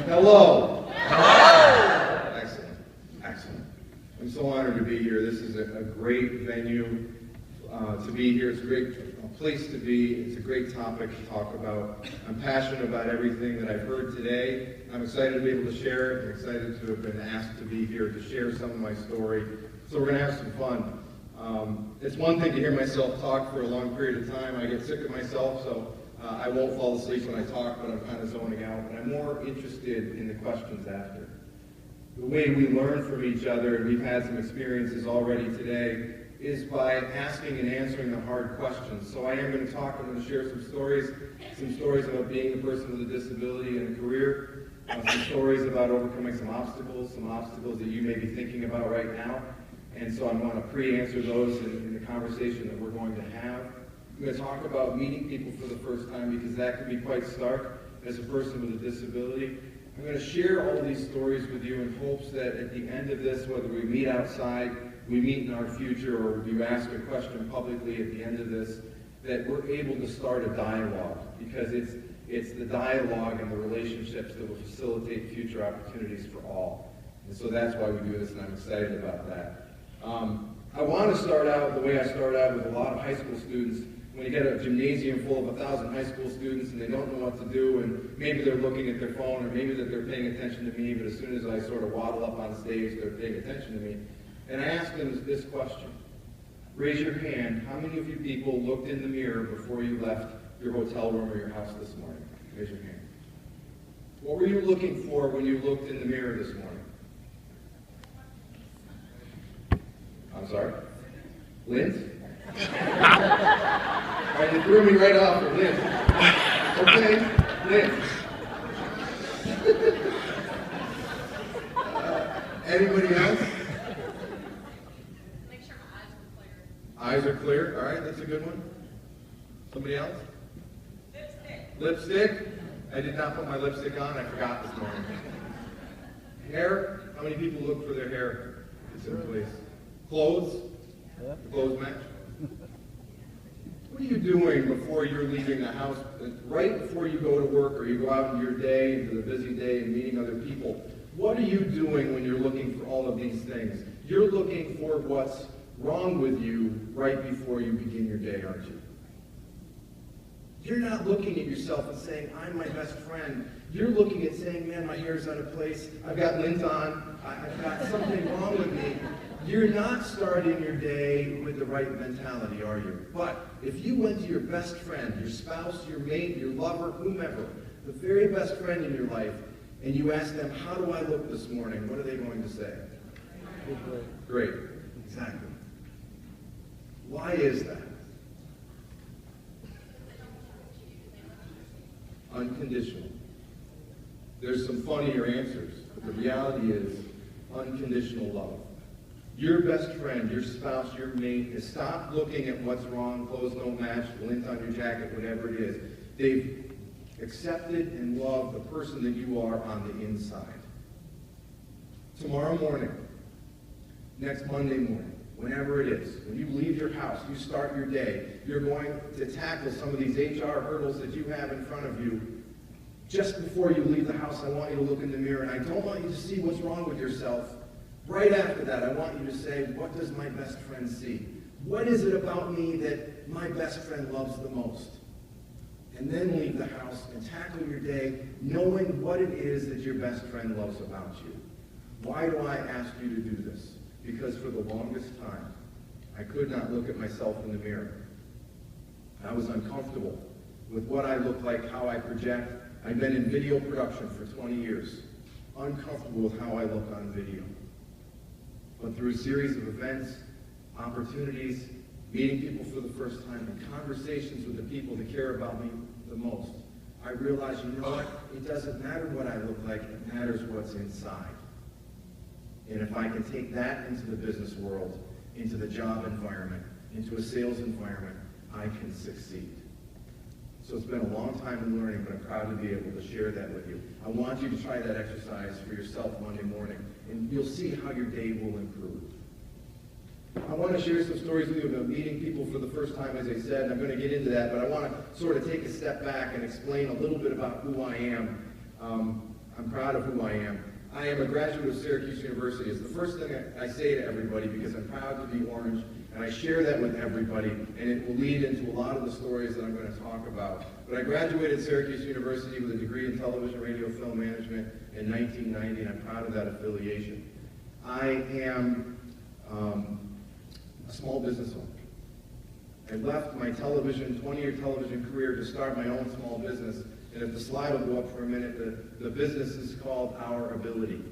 Hello. Hello. Excellent. Excellent. I'm so honored to be here. This is a great venue to be here. It's a great place to be. It's a great topic to talk about. I'm passionate about everything that I've heard today. I'm excited to be able to share it. I'm excited to have been asked to be here to share some of my story. So we're going to have some fun. It's one thing to hear myself talk for a long period of time. I get sick of myself, so I won't fall asleep when I talk, but I'm kind of zoning out. But I'm more interested in the questions after. The way we learn from each other, and we've had some experiences already today, is by asking and answering the hard questions. So I am going to talk, I'm going to share some stories about being a person with a disability and a career, some stories about overcoming some obstacles that you may be thinking about right now. And so I'm going to pre-answer those in the conversation that we're going to have. I'm going to talk about meeting people for the first time because that can be quite stark as a person with a disability. I'm going to share all these stories with you in hopes that at the end of this, whether we meet outside, we meet in our future, or you ask a question publicly at the end of this, that we're able to start a dialogue, because it's the dialogue and the relationships that will facilitate future opportunities for all. And so that's why we do this, and I'm excited about that. I want to start out the way I start out with a lot of high school students. When you get a gymnasium full of 1,000 high school students and they don't know what to do, and maybe they're looking at their phone, or maybe that they're paying attention to me, but as soon as I sort of waddle up on stage, they're paying attention to me. And I ask them this question. Raise your hand. How many of you people looked in the mirror before you left your hotel room or your house this morning? Raise your hand. What were you looking for when you looked in the mirror this morning? I'm sorry? Lint? All right, you threw me right off of lint. Okay, lint. Anybody else? Make sure my eyes are clear. Eyes are clear. All right, that's a good one. Somebody else? Lipstick. Lipstick? I did not put my lipstick on. I forgot this morning. Hair? How many people look for their hair? It's in place. Clothes? The clothes match? What are you doing before you're leaving the house, right before you go to work or you go out in your day, into the busy day and meeting other people? What are you doing when you're looking for all of these things? You're looking for what's wrong with you right before you begin your day, aren't you? You're not looking at yourself and saying, I'm my best friend. You're looking at saying, man, my hair's out of place. I've got lint on. I've got something wrong with me. You're not starting your day with the right mentality, are you? But if you went to your best friend, your spouse, your mate, your lover, whomever, the very best friend in your life, and you ask them, how do I look this morning? What are they going to say? Great. Exactly. Why is that? Unconditional. There's some funnier answers, but the reality is unconditional love. Your best friend, your spouse, your mate has stopped looking at what's wrong, clothes don't match, lint on your jacket, whatever it is. They've accepted and loved the person that you are on the inside. Tomorrow morning, next Monday morning, whenever it is, when you leave your house, you start your day, you're going to tackle some of these HR hurdles that you have in front of you. Just before you leave the house, I want you to look in the mirror, and I don't want you to see what's wrong with yourself. Right after that, I want you to say, what does my best friend see? What is it about me that my best friend loves the most? And then leave the house and tackle your day knowing what it is that your best friend loves about you. Why do I ask you to do this? Because for the longest time, I could not look at myself in the mirror. I was uncomfortable with what I look like, how I project. I've been in video production for 20 years. Uncomfortable with how I look on video. But through a series of events, opportunities, meeting people for the first time, and conversations with the people that care about me the most, I realized, you know what? It doesn't matter what I look like, it matters what's inside. And if I can take that into the business world, into the job environment, into a sales environment, I can succeed. So it's been a long time in learning, but I'm proud to be able to share that with you. I want you to try that exercise for yourself Monday morning, and you'll see how your day will improve. I want to share some stories with you about meeting people for the first time, as I said, and I'm going to get into that, but I want to sort of take a step back and explain a little bit about who I am. I'm proud of who I am. I am a graduate of Syracuse University. It's the first thing I say to everybody because I'm proud to be Orange, and I share that with everybody, and it will lead into a lot of the stories that I'm going to talk about. But I graduated Syracuse University with a degree in television, radio, film management in 1990, and I'm proud of that affiliation. I am a small business owner. I left my 20-year television career to start my own small business. And if the slide will go up for a minute, the business is called Our Ability.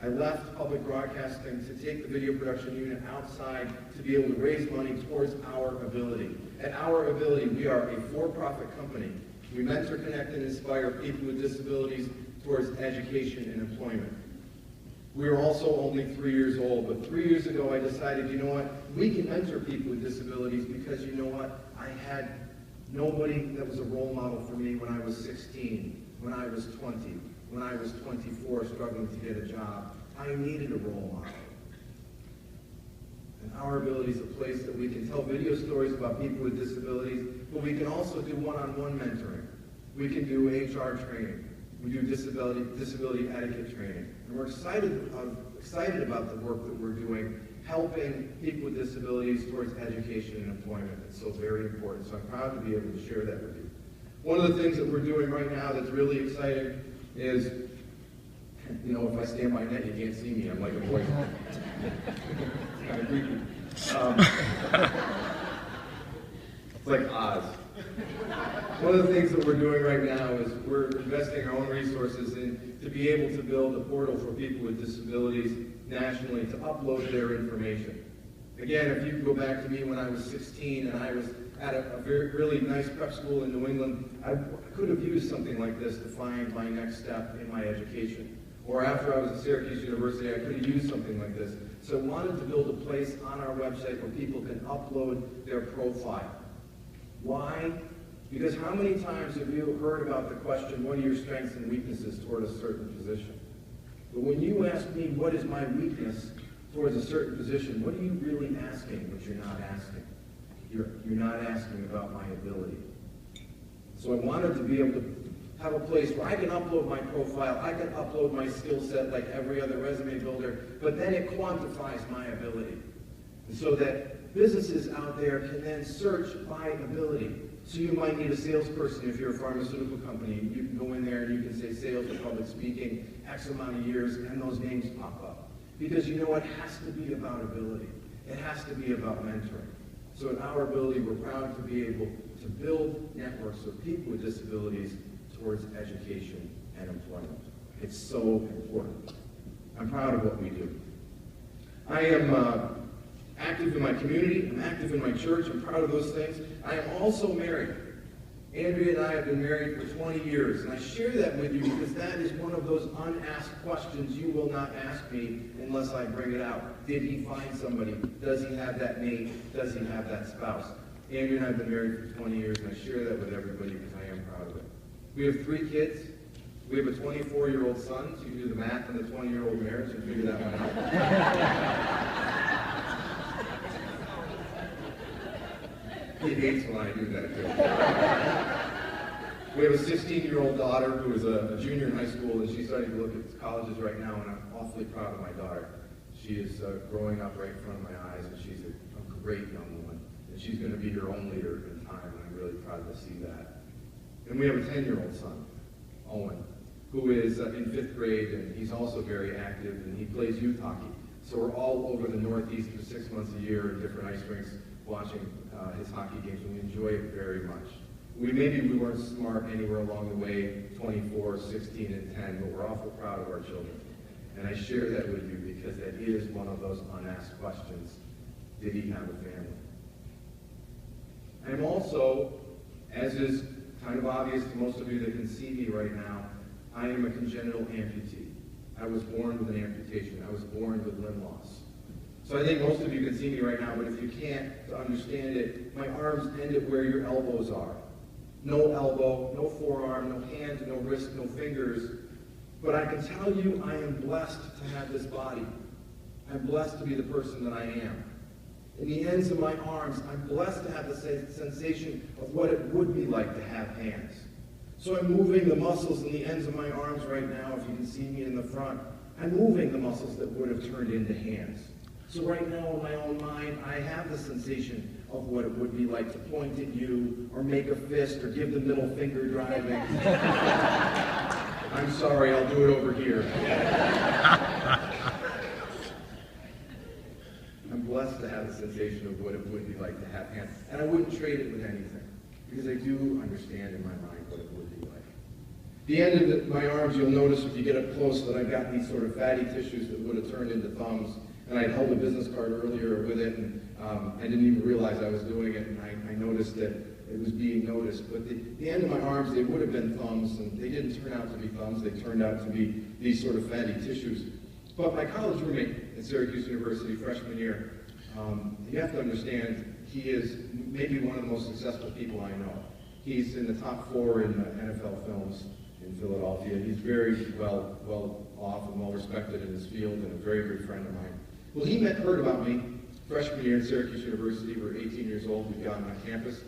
I left public broadcasting to take the video production unit outside to be able to raise money towards Our Ability. At Our Ability, we are a for-profit company. We mentor, connect, and inspire people with disabilities towards education and employment. We are also only 3 years old, but 3 years ago I decided, you know what, we can mentor people with disabilities because you know what, I had nobody that was a role model for me when I was 16, when I was 20, when I was 24 struggling to get a job. I needed a role model. And Our Ability is a place that we can tell video stories about people with disabilities, but we can also do one-on-one mentoring. We can do HR training. We do disability etiquette training. And we're excited about the work that we're doing, helping people with disabilities towards education and employment. It's so very important. So I'm proud to be able to share that with you. One of the things that we're doing right now that's really exciting is, you know, if I stand by net, you can't see me. I'm like a voice. It's kind of creepy. It's like Oz. One of the things that we're doing right now is we're investing our own resources in to be able to build a portal for people with disabilities nationally to upload their information. Again, if you go back to me when I was 16 and I was at a really nice prep school in New England, I could have used something like this to find my next step in my education. Or after I was at Syracuse University, I could have used something like this. So I wanted to build a place on our website where people can upload their profile. Why? Because how many times have you heard about the question, what are your strengths and weaknesses toward a certain position? But when you ask me, what is my weakness towards a certain position, what are you really asking, but you're not asking? You're not asking about my ability. So I wanted to be able to have a place where I can upload my profile, I can upload my skill set like every other resume builder, but then it quantifies my ability. And so that businesses out there can then search by ability. So you might need a salesperson if you're a pharmaceutical company. You can go in there and you can say sales or public speaking, X amount of years, and those names pop up. Because you know it has to be about ability. It has to be about mentoring. So at Our Ability, we're proud to be able to build networks of people with disabilities towards education and employment. It's so important. I'm proud of what we do. I am active in my community, I'm active in my church, I'm proud of those things. I am also married. Andrea and I have been married for 20 years, and I share that with you because that is one of those unasked questions you will not ask me unless I bring it out. Did he find somebody? Does he have that mate? Does he have that spouse? Andrea and I have been married for 20 years, and I share that with everybody because I am proud of it. We have 3 kids. We have a 24-year-old son, so you can do the math on the 20-year-old marriage and figure that one out. He hates when I do that, too. We have a 16-year-old daughter who is a junior in high school, and she's starting to look at colleges right now, and I'm awfully proud of my daughter. She is growing up right in front of my eyes, and she's a great young woman. And she's going to be her own leader in time, and I'm really proud to see that. And we have a 10-year-old son, Owen, who is in 5th grade, and he's also very active, and he plays youth hockey. So we're all over the Northeast for 6 months a year in different ice rinks watching his hockey games, and we enjoy it very much. Maybe we weren't smart anywhere along the way, 24, 16, and 10, but we're awful proud of our children. And I share that with you because that is one of those unasked questions. Did he have a family? I'm also, as is kind of obvious to most of you that can see me right now, I am a congenital amputee. I was born with an amputation. I was born with limb loss. So I think most of you can see me right now, but if you can't, to understand it, my arms end at where your elbows are. No elbow, no forearm, no hand, no wrist, no fingers. But I can tell you I am blessed to have this body. I'm blessed to be the person that I am. In the ends of my arms, I'm blessed to have the sensation of what it would be like to have hands. So I'm moving the muscles in the ends of my arms right now, if you can see me in the front. I'm moving the muscles that would have turned into hands. So right now in my own mind, I have the sensation of what it would be like to point at you, or make a fist, or give the middle finger driving. I'm sorry, I'll do it over here. I'm blessed to have the sensation of what it would be like to have hands. And I wouldn't trade it with anything, because I do understand in my mind what it would be like. The end of my arms, you'll notice if you get up close that I've got these sort of fatty tissues that would have turned into thumbs. And I held a business card earlier with it, and I didn't even realize I was doing it, and I noticed that it was being noticed. But the end of my arms, they would have been thumbs, and they didn't turn out to be thumbs. They turned out to be these sort of fatty tissues. But my college roommate at Syracuse University, freshman year, you have to understand, he is maybe one of the most successful people I know. He's in the top 4 in NFL films in Philadelphia. He's very well off and well respected in his field, and a very good friend of mine. Well, he heard about me freshman year at Syracuse University. We're 18 years old. We'd gotten on campus,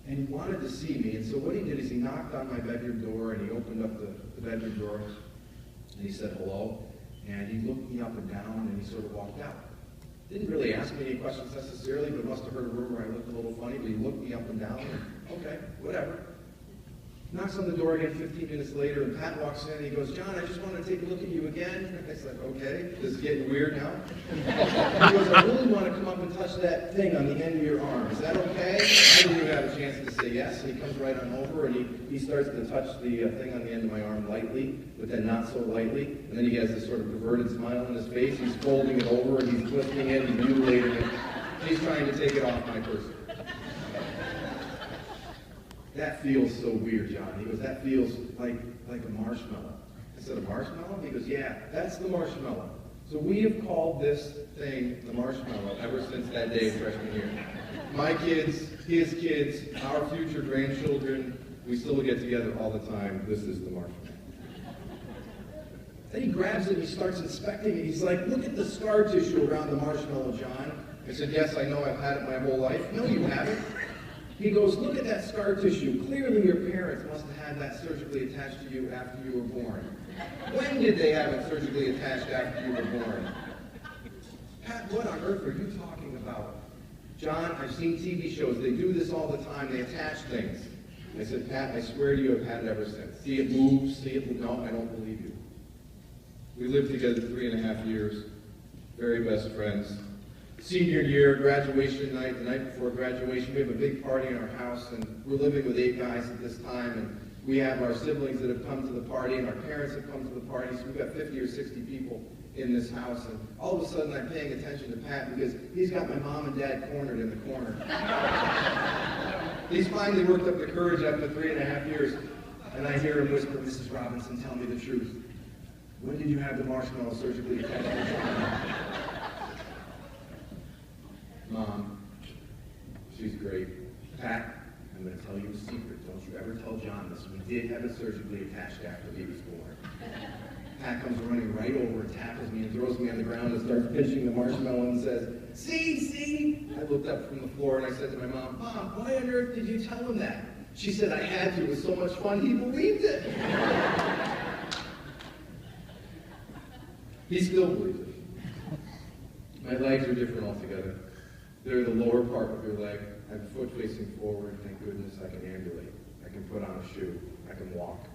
and he wanted to see me. And so what he did is he knocked on my bedroom door, and he opened up the bedroom door, and he said hello, and he looked me up and down, and he sort of walked out. Didn't really ask me any questions necessarily, but must have heard a rumor I looked a little funny. But he looked me up and down, and okay, whatever. Knocks on the door again 15 minutes later, and Pat walks in, and he goes, "John, I just wanted to take a look at you again." I said, "Okay, this is getting weird now." He goes, "I really want to come up and touch that thing on the end of your arm. Is that okay?" I didn't even have a chance to say yes, and he comes right on over, and he starts to touch the thing on the end of my arm lightly, but then not so lightly. And then he has this sort of perverted smile on his face. He's folding it over, and he's twisting it, he's mutilating it. He's trying to take it off my person. "That feels so weird, John." He goes, "That feels like a marshmallow." I said, "A marshmallow?" He goes, "Yeah, that's the marshmallow." So we have called this thing the marshmallow ever since that day freshman year. My kids, his kids, our future grandchildren, we still get together all the time. This is the marshmallow. Then he grabs it and he starts inspecting it. He's like, "Look at the scar tissue around the marshmallow, John." I said, "Yes, I know, I've had it my whole life." "No, you haven't." He goes, "Look at that scar tissue. Clearly your parents must have had that surgically attached to you after you were born." "When did they have it surgically attached after you were born?" "Pat, what on earth are you talking about?" "John, I've seen TV shows. They do this all the time. They attach things." I said, "Pat, I swear to you, I've had it ever since. See it move, see it move." "No, I don't believe you." We lived together 3.5 years. Very best friends. Senior year, graduation night, the night before graduation, we have a big party in our house, and we're living with 8 guys at this time, and we have our siblings that have come to the party, and our parents have come to the party, so we've got 50 or 60 people in this house, and all of a sudden I'm paying attention to Pat because he's got my mom and dad cornered in the corner. He's finally worked up the courage after 3.5 years, and I hear him whisper, "Mrs. Robinson, tell me the truth. When did you have the marshmallow surgically attached to your arm?" "Mom, she's great. Pat, I'm going to tell you a secret. Don't you ever tell John this. We did have it surgically attached after he was born." Pat comes running right over and tackles me and throws me on the ground and starts pinching the marshmallow and says, See? I looked up from the floor and I said to my mom, "Mom, why on earth did you tell him that?" She said, "I had to. It was so much fun. He believed it." He still believes it. My legs are different altogether. They're the lower part of your leg. I have a foot facing forward. Thank goodness I can ambulate. I can put on a shoe. I can walk.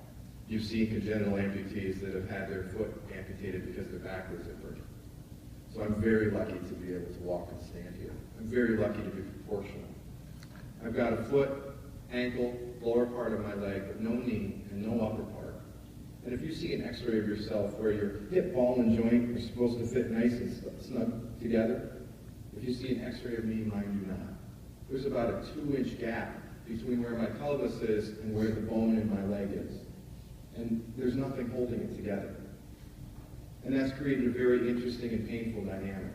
You've seen congenital amputees that have had their foot amputated because they're backwards at birth. So I'm very lucky to be able to walk and stand here. I'm very lucky to be proportional. I've got a foot, ankle, lower part of my leg, but no knee and no upper part. And if you see an x-ray of yourself where your hip, ball, and joint are supposed to fit nice and snug together, if you see an x-ray of me, mine do not. There's about a 2-inch gap between where my pelvis is and where the bone in my leg is. And there's nothing holding it together. And that's created a very interesting and painful dynamic.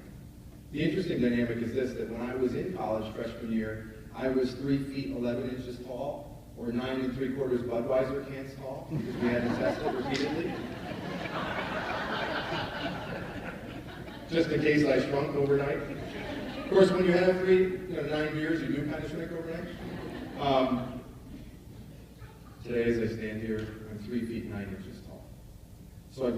The interesting dynamic is this, that when I was in college freshman year, I was 3 feet 11 inches tall, or 9 3/4 Budweiser cans tall, because we had to test it repeatedly. Just in case I shrunk overnight. Of course, when you have 9 beers, you do kind of shrink overnight. Today, as I stand here, I'm 3 feet 9 inches tall. So I've